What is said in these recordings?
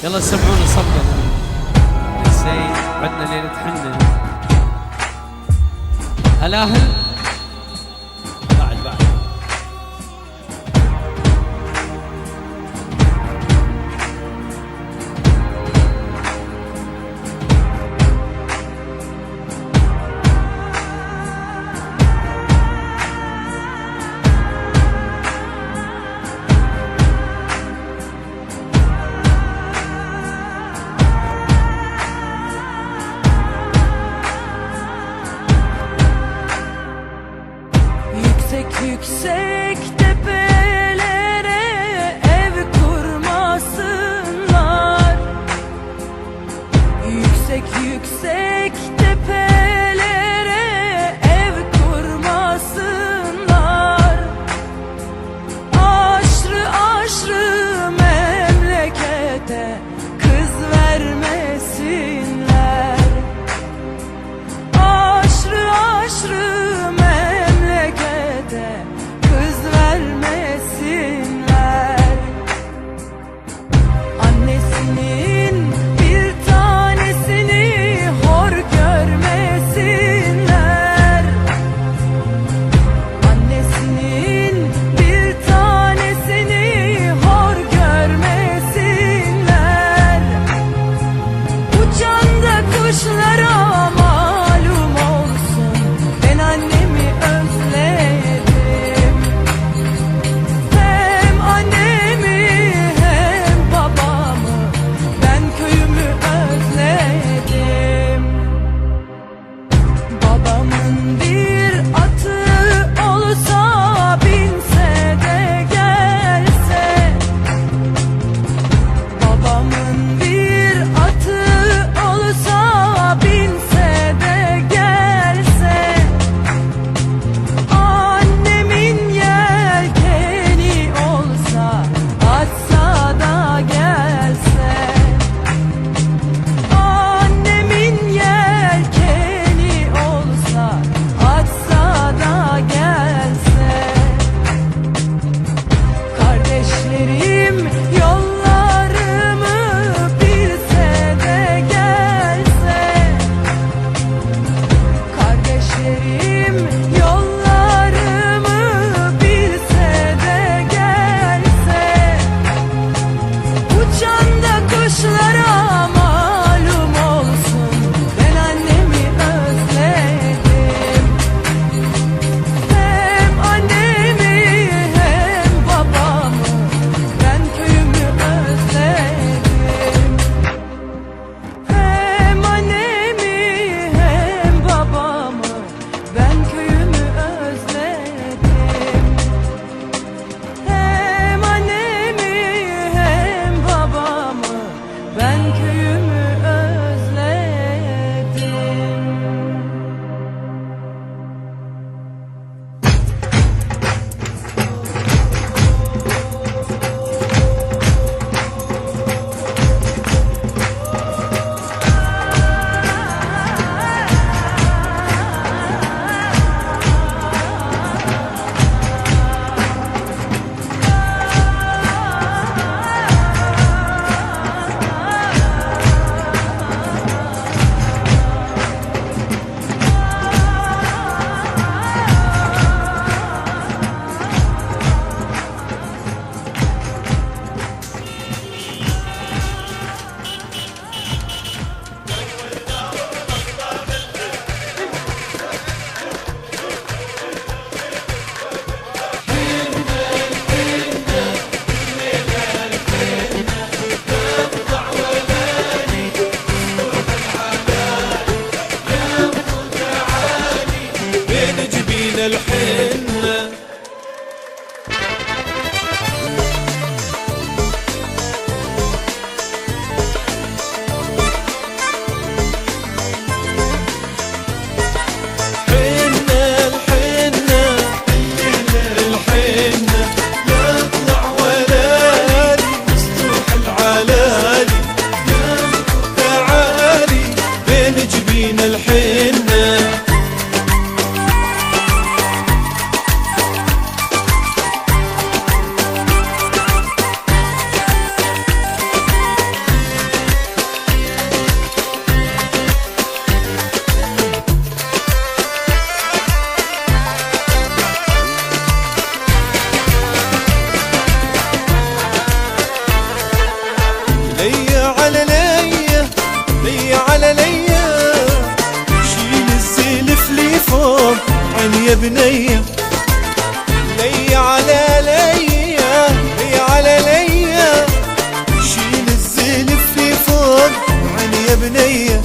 يلا سمعونا صبر السيد. عندنا ليلة حنة هلاهل بعد على ليا ليا على ليا، شيل الزلف لي فوق عن يا بنية، ليا على ليا ليا على ليا، شيل الزلف لي فوق عن يا بنية،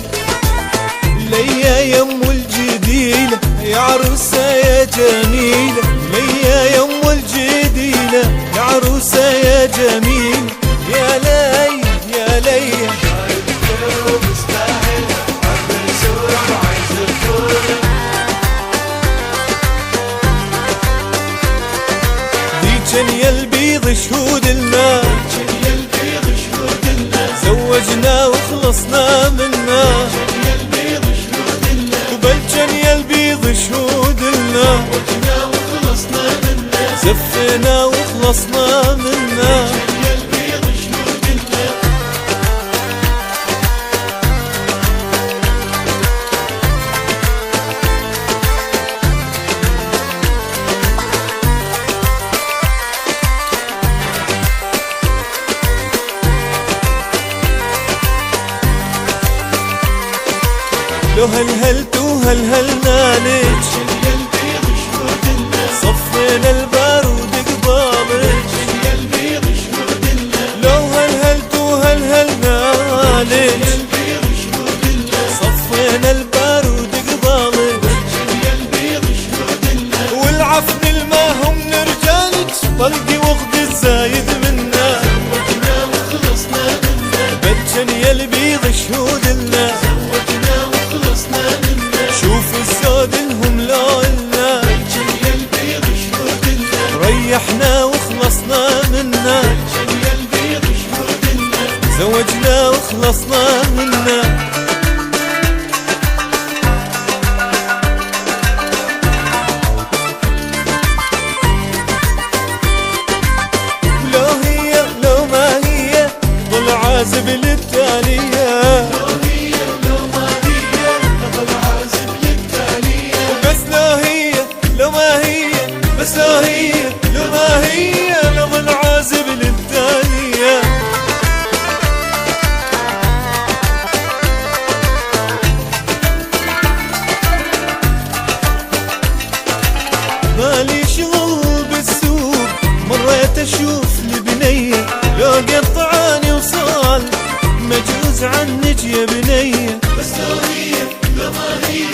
ليا يم الجديلة يا عروسة يا جميلة، ليا يم الجديلة يا عروسة يا جميلة، يا لي يا لي ديجن يا البيض شهود لنا، زوجنا وخلصنا منا، وبلجن يا البيض شهود لنا، زفنا وخلصنا منا. لو هلهلت وهلهلنا ليج، صفينا البارود قبالك، لو هلهلت وهلهلنا ليج، صفينا البارود قبالك، والعفن الما هم رجالك، طلقي واخد الزايد منا، بجن يا البيض شهود لنا، شوف الزود لهم لولنا، ريحنا وخلصنا منا، زوجنا وخلصنا منا. لو هي لو ما هي ضل عازب للتالية، بس لو هي لو ما هي لظل عازب للثانية، مالي شغل بالسوق، مريت اشوف لبنية، لو قطعاني وصال مجوز عنك يا بنية، بس لو هي لو ما هي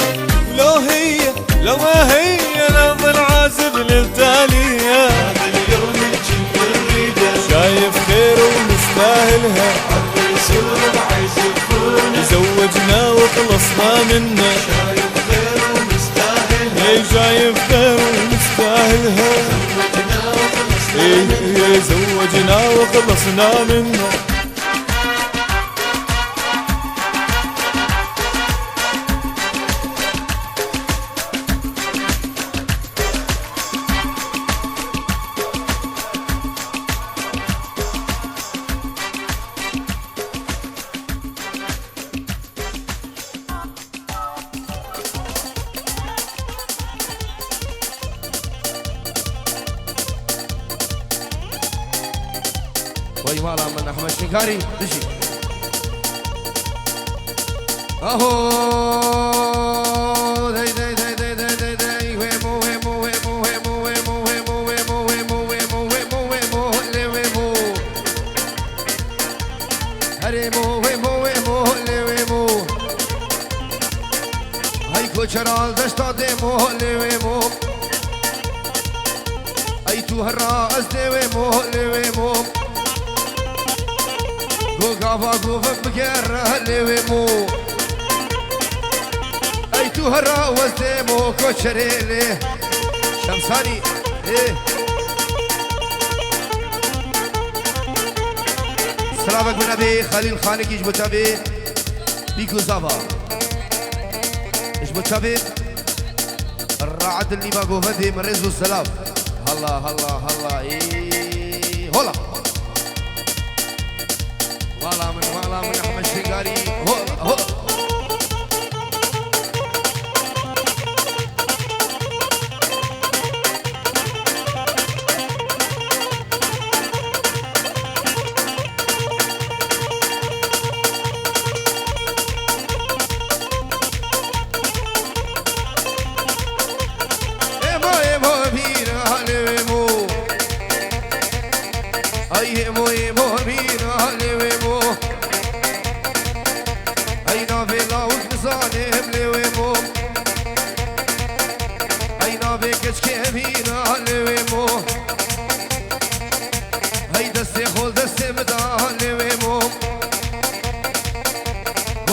لو هي لو ما هي لظل عازب للتالية، هذا اليوم الجن الريدة، شايف خير ونستاهلها، زوجنا وخلصنا منا، شايف خير ونستاهلها، شايف خير ونستاهلها، زوجنا وخلصنا منا. وي مالا من احمد شنكاري دشي اهو داي داي داي داي داي داي داي ويمو ويمو ويمو ويمو ويمو ويمو ويمو ويمو ويمو ويمو ويمو ويمو هريمو ويمو ويمو ويمو هاي كوشرال دشتا ديمو ويمو اي تو هالراس ويمو ويمو قافا قوفك بكره اللي ويمو اي تو هرا وزديمو كوشريلي شمساني ايه سلامك من ابي خليل خانك يجبو تابي بيكو زافا يجبو تابي الرعد اللي باقو فدي من رزو السلام هلا هلا هلا ايه هلا والا من احمد شنقاري هلا هلا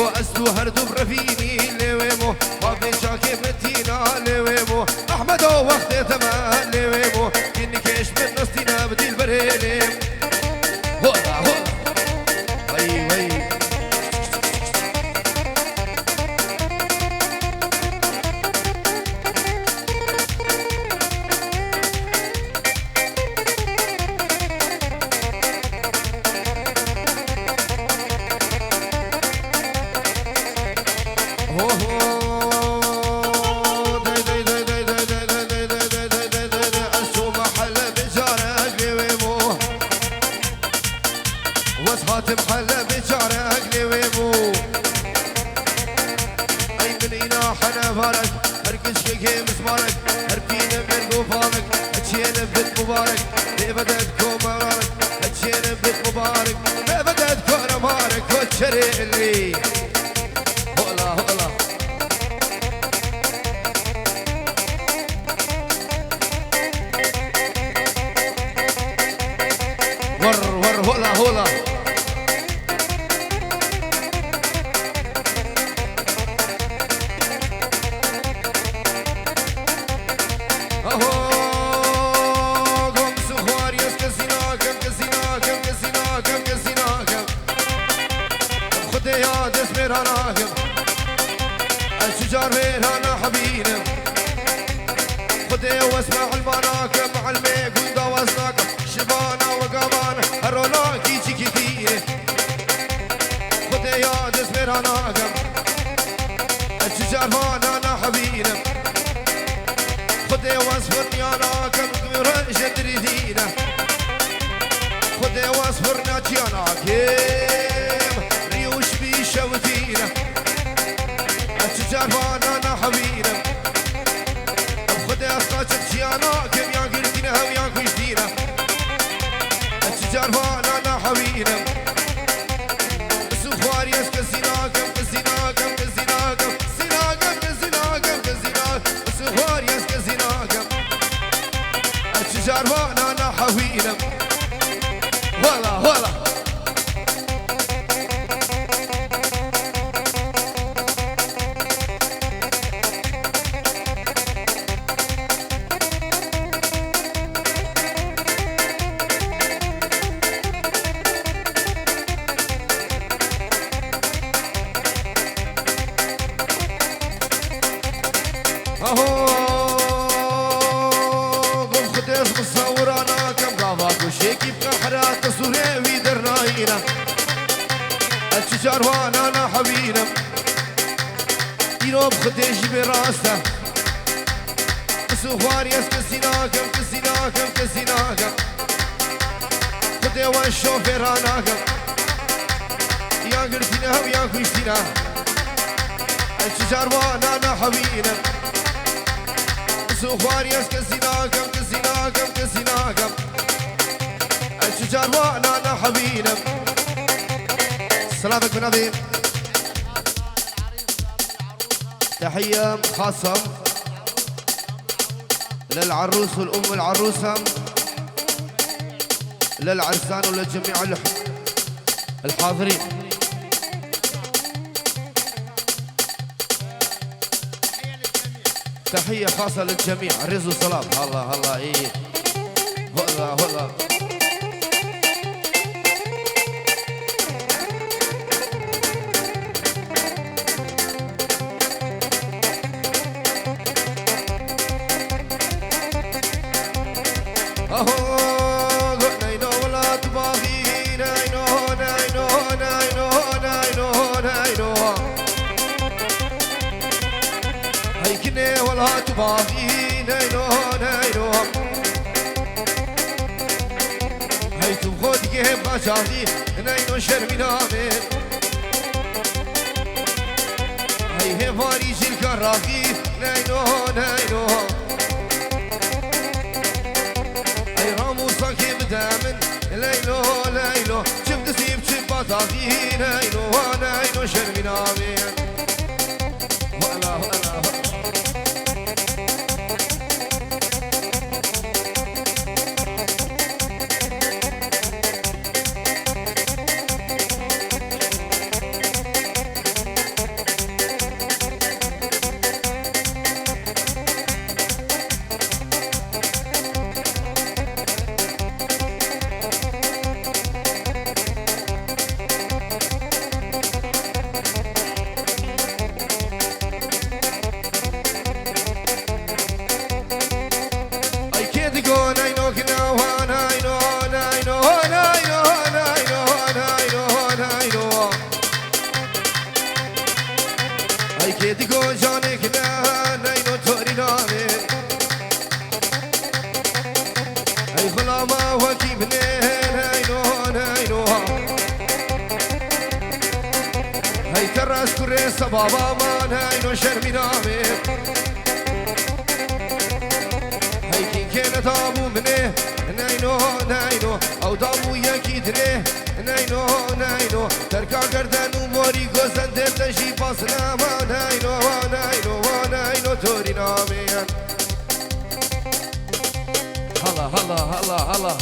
وأسدو هردو برفيني لويمو وفي شاكي متينا لويمو أحمد وقت تمام لويمو كني كيش من نستينا بدي البريني هولا هولا وي وي اللي هولا هولا ور هولا هولا اهو قوم سخوار يسكسيناكم كسيناكم كسيناكم كسيناكم خدي يا دسمير هناكم الشجار وين انا حبيبي خدي واسمع المناكم مع الميك وندوزناكم شبانا وقبانا هرونا كيشي كثير خدي يا دسمير هناكم الشجار وين انا حبيبي خدي واصفرني اناكم كبيرا جدري دينا خدي واصفرنا تياناكم ريوش بيشوتينا الشجار وانا انا حبينا خدي اصلاجك تياناكم يا قلتنا ويا كويتينا الشجار وانا انا حبينا سخوار يسكسيناكم كسيناكم كسيناكم سيناكم كسيناكم كسيناكم سخوار يسكسيناكم الشجار وانا انا حبينا هلا هلا اهو قم خديس مصور انا كم قافاك وشيكي بقحرات سوريوي درناينا الشجار وانا انا حبينا يروب خديش براسه سوار يسكسيناكم كسيناكم كسيناكم خدي والشوفير هناكم يا قرتنا ويا كوشتنا الشجار وانا انا حبينا سوار يسكسيناكم كسيناكم كسيناكم الشجار وانا انا حبينا سلامك بن ابي تحية خاصة للعروس والأم العروسة للعرسان ولجميع الحاضرين تحية خاصة للجميع رزق وسلام الله الله ايه هلا هلا اهو ناينو ولا تباغي ناينو ناينو ناينو ناينو ناينو هيكني ولا تباغي ناينو ناينو هي تبغد جيب غشاغي ناينو شرمينامي هي هفاري الكراغي ناينو ناينو دامن ليلو ليلو شفت سيب شباطاقي ليلو ليلو شرمي نامي ولا ولا دیگو جانک نه نینو توری نامه ای غلاما وکی بنه نینو نینو ای تراس کره سبابا من نینو شرمی نامه ای کی کنه تابو منه نینو نینو او دامو یکی دنه نینو نینو ترکا گردن و ماری گزنده تشی پاس نما نینو نینو نینو توری نامه هلا هلا هلا هلا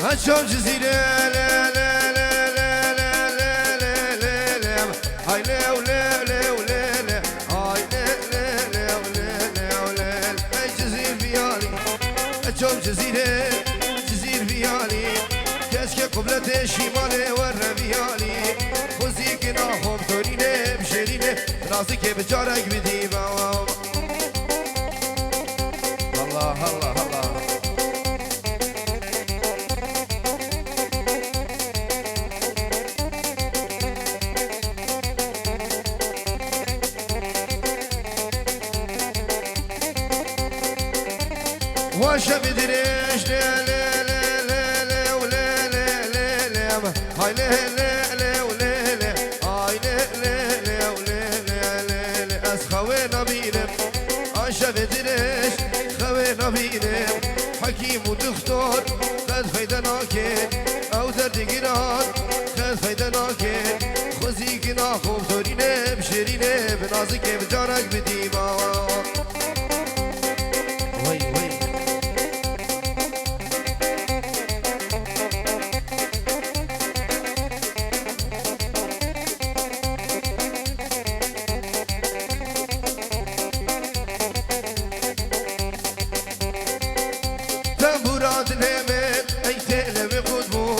هشام جزيرة لا لا لا لا لا لا لا لا لا هاي لا ولا لا ولا لا هاي لا لا لا ولا لا ولا لا هاي جزير فيالي هشام جزيرة جزير فيالي كاسكي قبلة الشمال ورا فيالي خوزيك ناخم تورينه بشرينه راسك بجارك بديبا الله الله الله واشا بدريش لا لا لا لا لا ولا لا لا لا هاي لا لا لا ولا لا هاي لا لا لا ولا لا لا لا اسخوينا بينم واشا بدريش خوينا بينم حكيم ودكتور خذ فايدنا كين او درد قرار خذ فايدنا كين خزيك ناخو تورينه بشرينه بنازك بجارك بديما وي وي تنبورات الهمل اي تقلب قدمو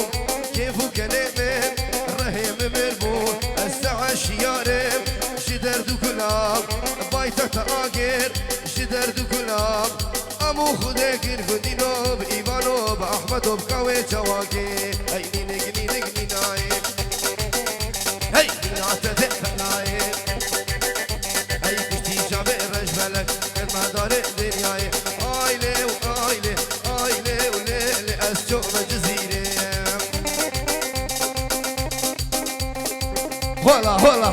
كيفو كلمل رحم مرمو الساعة شيارم شدر دو كلاب بايتا تاقر شدر دو كلاب امو خودك الفدينو بإيمانو بأحمدو بقوي جواكي اي نينك نينك نينايم هاي نيناتا تقفنايم هاي كشتي جابي رجبلك المدار الدنياي آيلي وآيلي آيلي وليلي أسجوم جزيري هلا هلا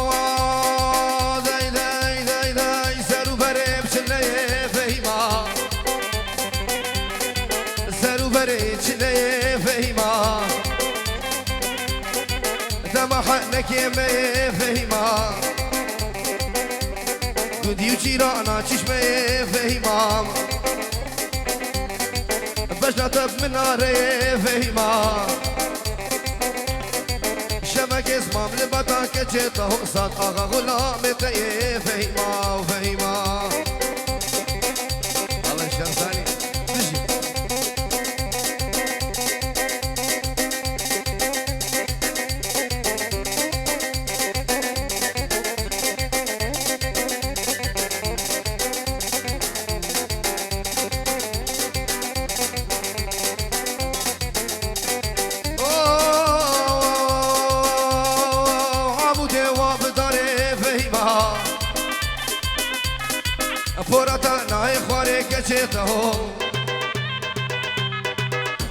اهو داي داي داي داي سرو بريم شلي فهيما سرو بريم شلي فهيما دمحنك يمي فهيما دودي وجيرانا چشمي فهيما بجنطب من ناري فهيما شمك اسمام لبطا كجيت له قصاد اغا غلام تيه فهيما وفهيما الله الشمساني تجي پورتا نای خواره کچه هم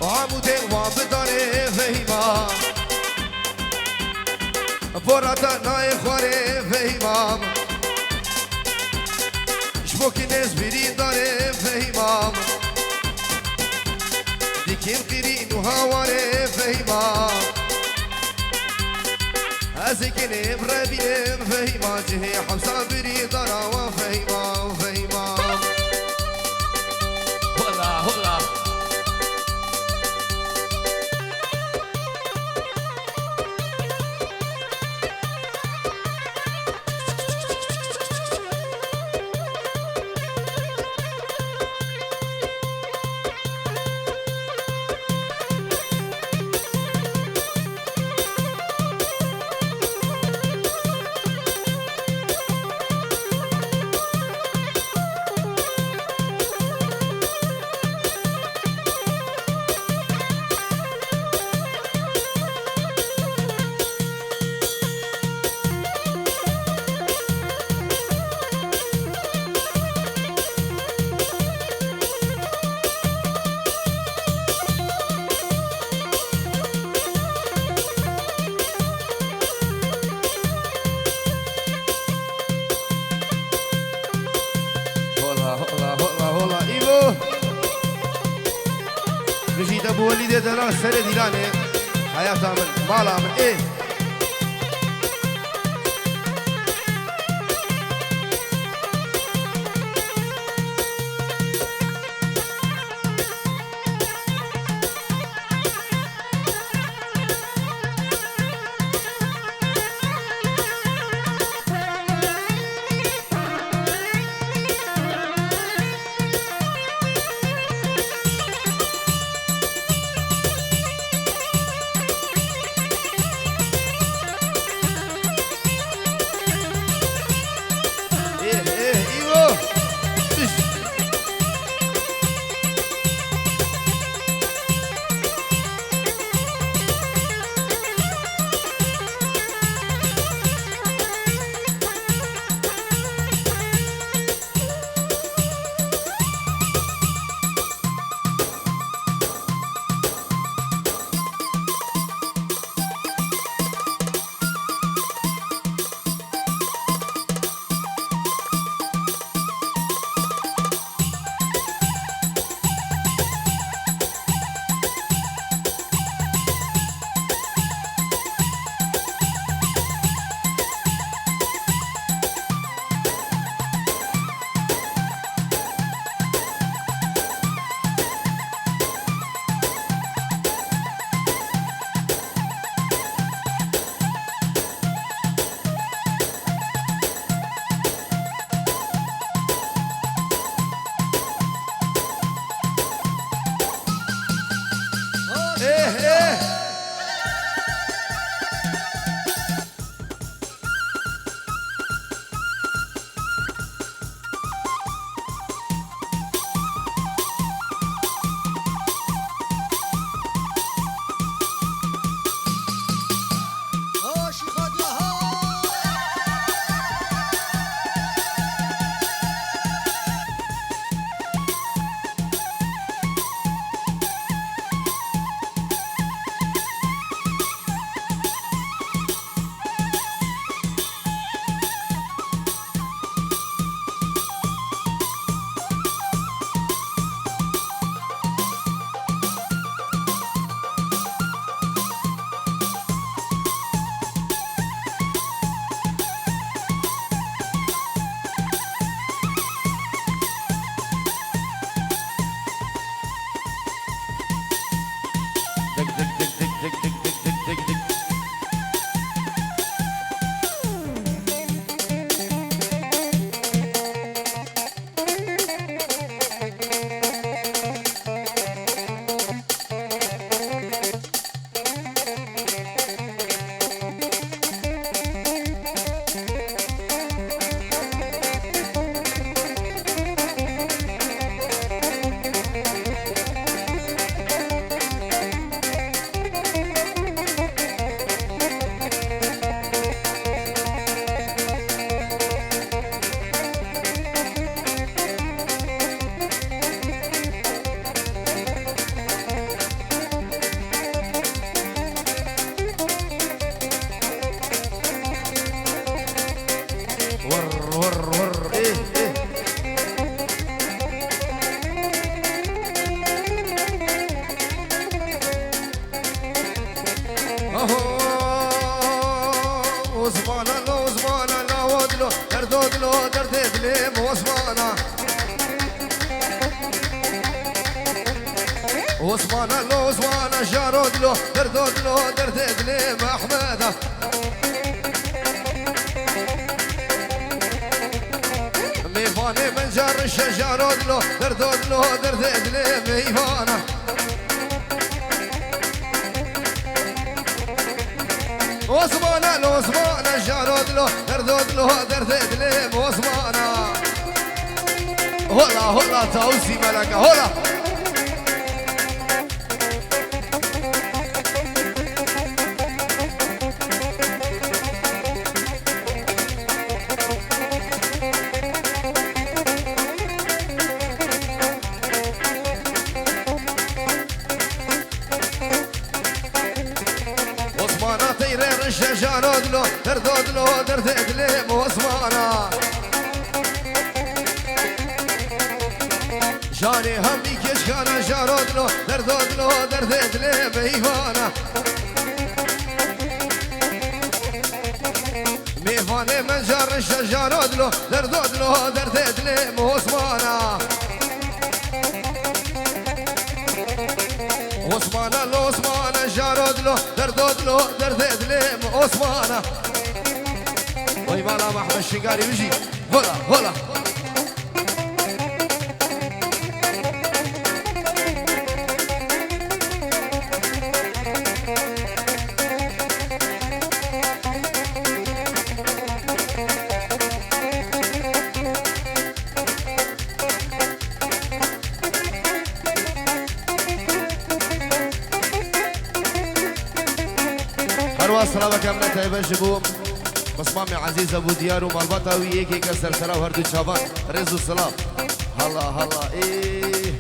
عموده وابداره فهیما پورتا نای خواره فهیمام شبوکی نزبیری داره فهیمام دیکیم قیرین و هاواره فهیمام ازی کنیم ربیم فهیما جهی حمسا بری دارا و فهیمام فهیمام هلا هلا بجيت ابو وليد دلال سر ديلاني حياة من مالا من ايه ور ور ور ايه ايه اهو وزمانا لو زمانا لا ودلو دردودلو درددلي وزمانا وزمانا لو زمانا جارودلو دردودلو درددلي محمدا ميفاني من جار الشجارودلو دردودلو درددلي ميفانا وزمانا لو زمانا جارودلو دردودلو درددلي وزمانا هلا هلا تاوسي ملكة هلا جارودلو دردودلو درددلي وزمانا جاني همي كشكانا جارودلو دردودلو درددلي ميفانا ميفاني من جار جارودلو دردودلو درددلي وزمانا عثمانا لو عثمانا جارودلو دردودلو درددلي عثمانا وي مالا محمد الشنقاري ويجي هلا هلا سلامة كاملة تايبة جبوم بصمامي عزيز ابو ديار ومالبطة وياكي كسر سرا وهردو شابان رزو السلام هلا هلا ايه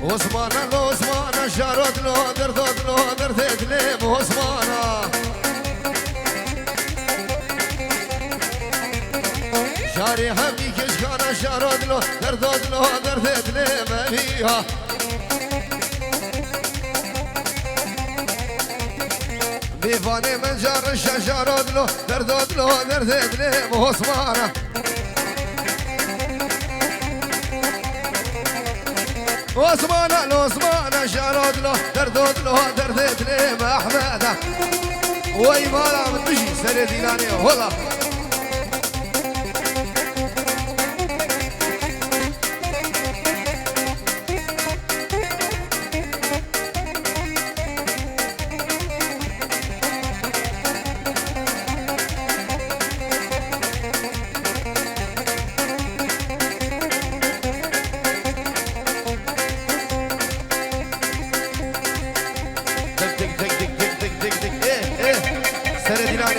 عثمانا لو عثمانا جارودلو دردودلو درددلي عثمانا جاري همي كشكانا جارودلو دردودلو درددلي مليها بيفاني من جار جارودلو دردودلو درددلي وعثمانا عثمانا لو عثمانا جارودلو دردودلو درددلي محمدا وي مالا من بجي سري ديلاني والله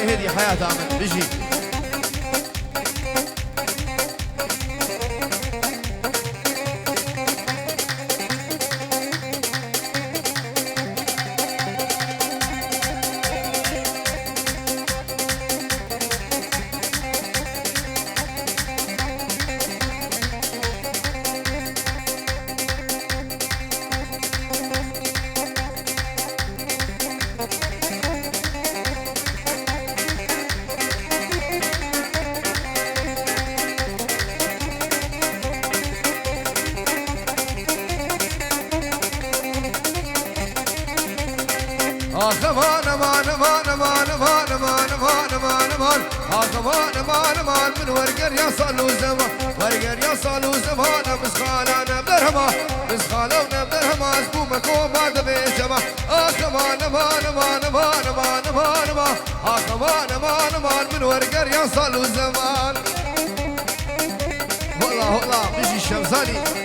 هذه حياة عمل بيجي امان امان امان امان امان امان امان امان امان امان امان امان من ورقر يا صالو زمان ورقر يا صالو زمان مسخالانا برهما مسخالونا برهما زبومك وما دبي جما امان امان امان امان امان امان امان امان امان امان من ورقر يا صالو زمان والله والله بيجي الشمساني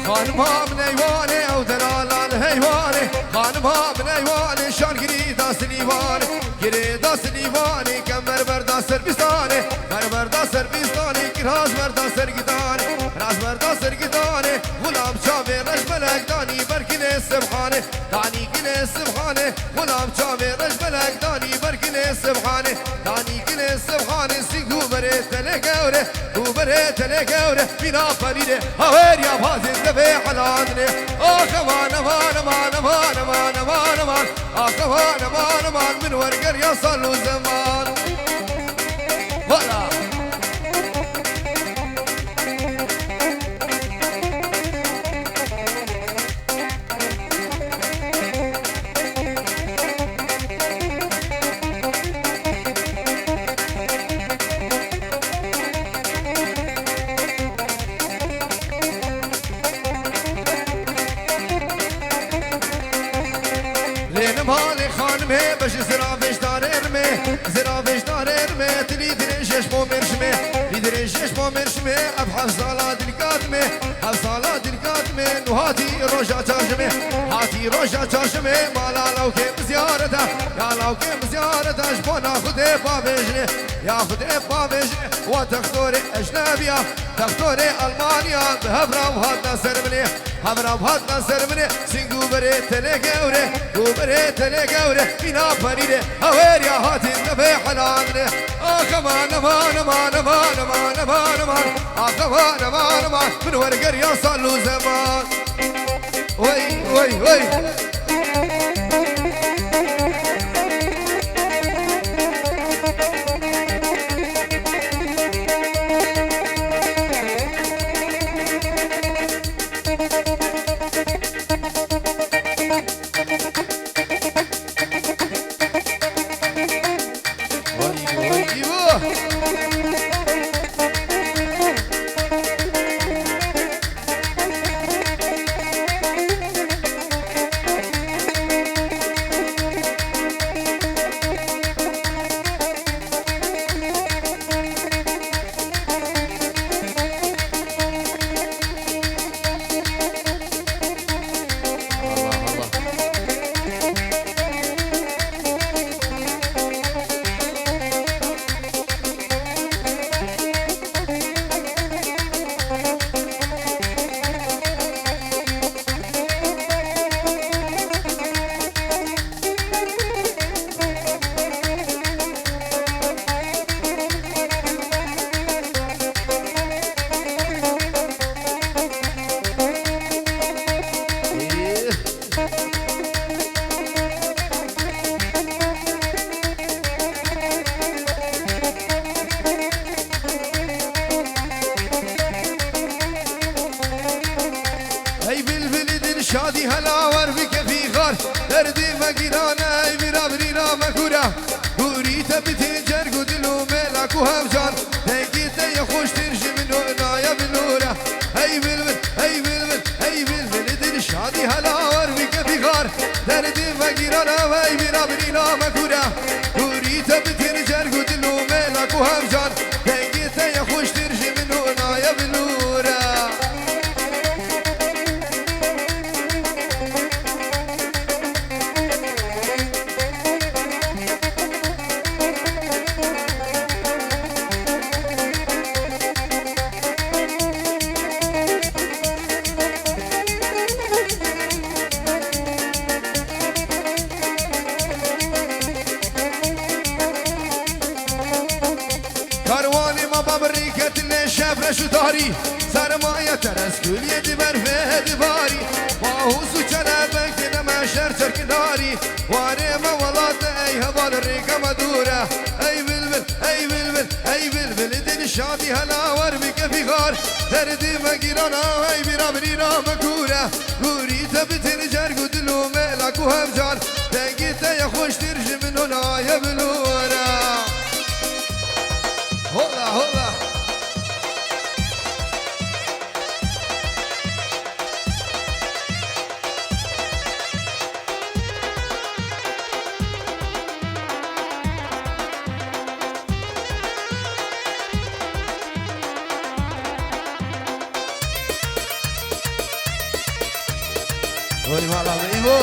خانمها من ايوانه او دلالان هیوانه خانمها من ايوانه شان گریدا سلیوانه گریدا سلیوانه کمر بردا سربستانه بردا سربستانه راز بردا سرگدانه راز بردا سرگدانه غلام چاوه رش ملک دانی برکن سبحانه دانی کن سبحانه غلام چاوه رش ملک دانی برکن سبحانه دانی کن سبحانه سیگو بره تله گوره گوبره تله گوره بینا پریده هاور یا بازن دفه حلانه آخ امان امان امان امان امان امان امان آخ امان امان امان من ورگر یا صلو زمان والا مال خانمه بش زرافش داررمه زرافش داررمه تلی درنشش بومرشمه درنشش بومرشمه اب حفظالا دلقاتمه حفظالا دلقاتمه نهاتي روجا چاشمه هاتي روجا چاشمه مالا لو كم زيارته يا لو كم زيارته شبونا خده بابجنه يا خده بابجنه وتختور اجنبيه تختور المانيا بهبرا وهاتنا سرمني هبرا وهاتنا سرمني سينغو بري تلقوري وبري تلقوري بنا فريده هوير يا هاتي النبي حلانه كمان امان امان امان امان امان امان كمان امان امان من ورقر يا صلو زمان وي وي وي شادي هلا ورفك في غار دردي مقيرانا ايبرا برينا مكورا قوريتا بتنجر قدلو ملاك وهمجان تنقيتا يخوش ترجي منو نايا بنورا هاي بالبل هاي بالبل هاي بالبل دل شادي هلا ورفك في غار دردي مقيرانا ايبرا برينا مكورا قوريتا بتنجر قدلو ملاك وهمجان تنقيتا يخوش ترجي منو نايا بنورا كارواني ما بابريكة اللي شاف رشو داري سرماية ترس كل يدي برفه دباري ماهوس وشنبك دينا شرشر كناري واني ما ولاد اي هبال الريكة مدورة اي بلبل اي بلبل اي بلبل دين شادي هلا وربك في غار تردي مقيرانا اي برابرينا مكورة قوريتا بتنجر قدلو ملك وهمجان تنقيتا يخوش ترجي من هنا يا بلورة هلا هلا ولي مالا ايبو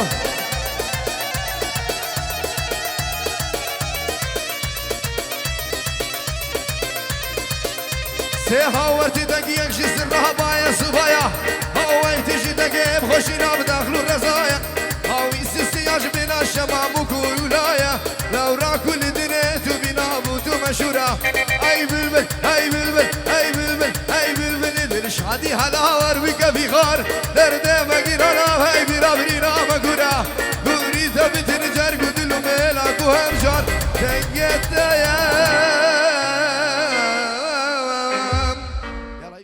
هاورتي دقيق جسر رهبايا صبايا هاويتي جي دقيق بخشينا بداخل الرزايا هاوي سيستياج بنا الشمام وكولايا لو راكل دنيت بنا موتو مشورا اي بلبل اي بلبل اي بلبل اي بلبل دلش عادي هلاور وكفي خار درده مقيرانا هاي برا برينا مقورا قوري ثبت نجر قدلو ميلا كوهم